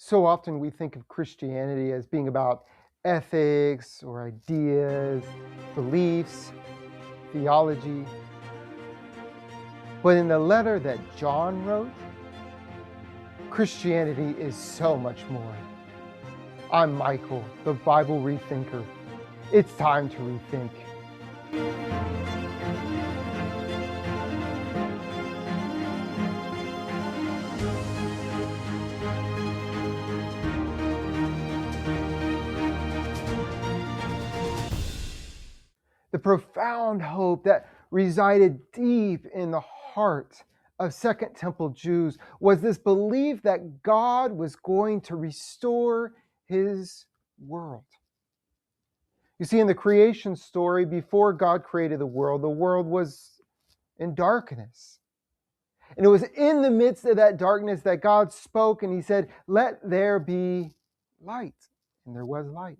So often we think of Christianity as being about ethics or ideas, beliefs, theology. But in the letter that John wrote, Christianity is so much more. I'm Michael, the Bible ReThinker. It's time to rethink. The profound hope that resided deep in the heart of Second Temple Jews was this belief that God was going to restore his world. You see, in the creation story, before God created the world was in darkness. And it was in the midst of that darkness that God spoke and he said, "Let there be light." And there was light.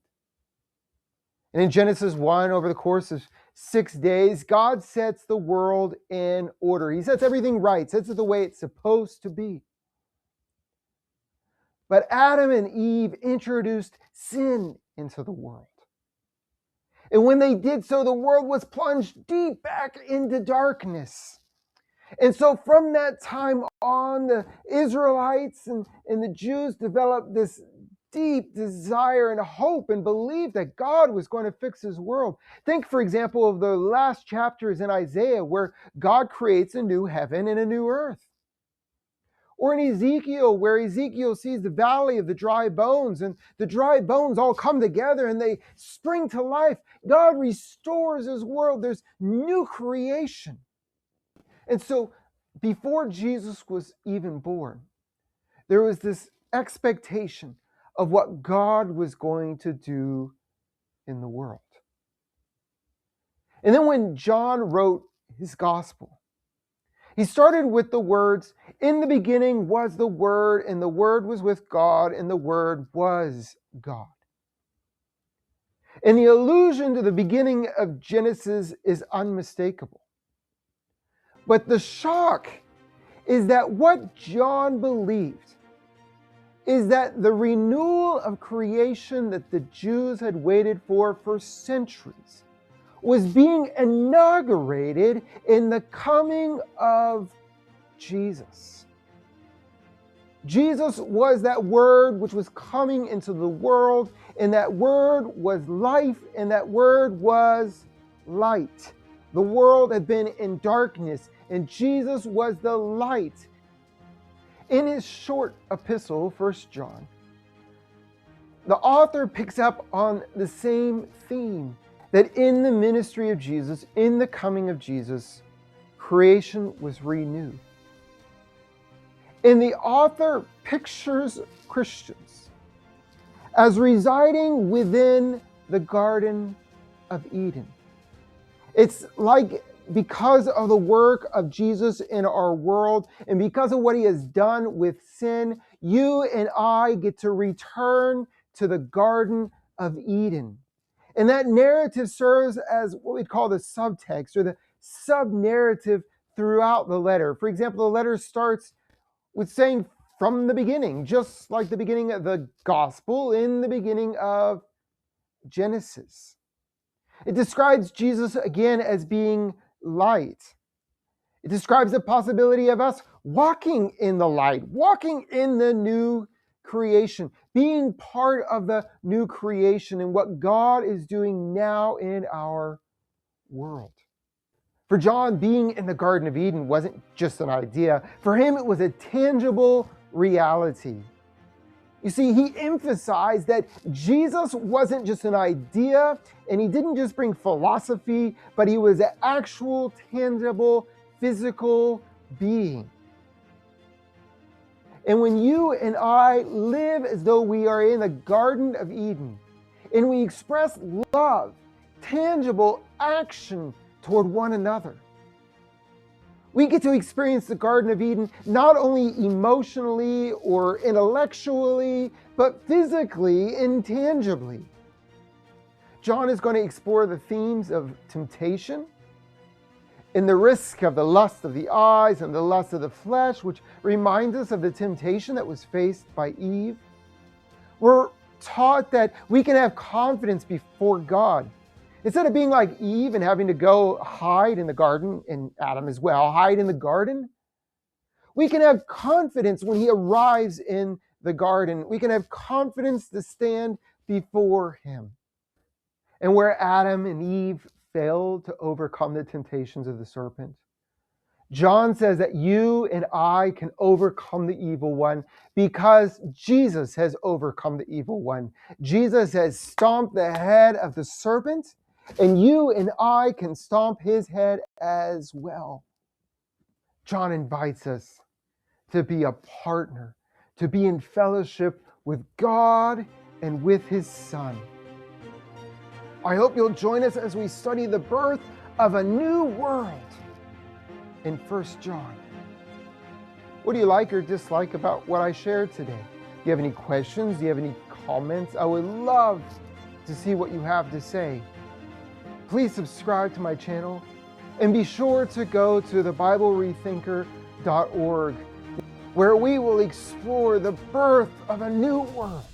And in Genesis 1, over the course of 6 days, God sets the world in order. He sets everything right, sets it the way it's supposed to be. But Adam and Eve introduced sin into the world. And when they did so, the world was plunged deep back into darkness. And so from that time on, the Israelites and the Jews developed this deep desire and hope and belief that God was going to fix his world. Think, for example, of the last chapters in Isaiah where God creates a new heaven and a new earth. Or in Ezekiel, where Ezekiel sees the valley of the dry bones, and the dry bones all come together and they spring to life. God restores his world. There's new creation. And so before Jesus was even born, there was this expectation of what God was going to do in the world. And then when John wrote his gospel, he started with the words, "In the beginning was the Word, and the Word was with God, and the Word was God." And the allusion to the beginning of Genesis is unmistakable. But the shock is that what John believed is that the renewal of creation that the Jews had waited for centuries was being inaugurated in the coming of Jesus. Jesus was that Word which was coming into the world, and that Word was life, and that Word was light. The world had been in darkness, and Jesus was the light. In his short epistle, 1 John, the author picks up on the same theme, that in the ministry of Jesus, in the coming of Jesus, creation was renewed. And the author pictures Christians as residing within the Garden of Eden. It's like, because of the work of Jesus in our world and because of what he has done with sin, you and I get to return to the Garden of Eden. And that narrative serves as what we call the subtext or the sub-narrative throughout the letter. For example, the letter starts with saying from the beginning, just like the beginning of the gospel, in the beginning of Genesis. It describes Jesus again as being light. It describes the possibility of us walking in the light, walking in the new creation, being part of the new creation and what God is doing now in our world. For John, being in the Garden of Eden wasn't just an idea. For him, it was a tangible reality. You see, he emphasized that Jesus wasn't just an idea, and he didn't just bring philosophy, but he was an actual, tangible, physical being. And when you and I live as though we are in the Garden of Eden, and we express love, tangible action toward one another, we get to experience the Garden of Eden not only emotionally or intellectually, but physically and tangibly. John is going to explore the themes of temptation and the risk of the lust of the eyes and the lust of the flesh, which reminds us of the temptation that was faced by Eve. We're taught that we can have confidence before God. Instead of being like Eve and having to go hide in the garden, and Adam as well, hide in the garden, we can have confidence when he arrives in the garden. We can have confidence to stand before him. And where Adam and Eve failed to overcome the temptations of the serpent, John says that you and I can overcome the evil one because Jesus has overcome the evil one. Jesus has stomped the head of the serpent, and you and I can stomp his head as well. John invites us to be a partner, to be in fellowship with God and with his Son. I hope you'll join us as we study the birth of a new world in 1 John. What do you like or dislike about what I shared today? Do you have any questions? Do you have any comments? I would love to see what you have to say. Please subscribe to my channel and be sure to go to the Bible ReThinker.org, where we will explore the birth of a new world.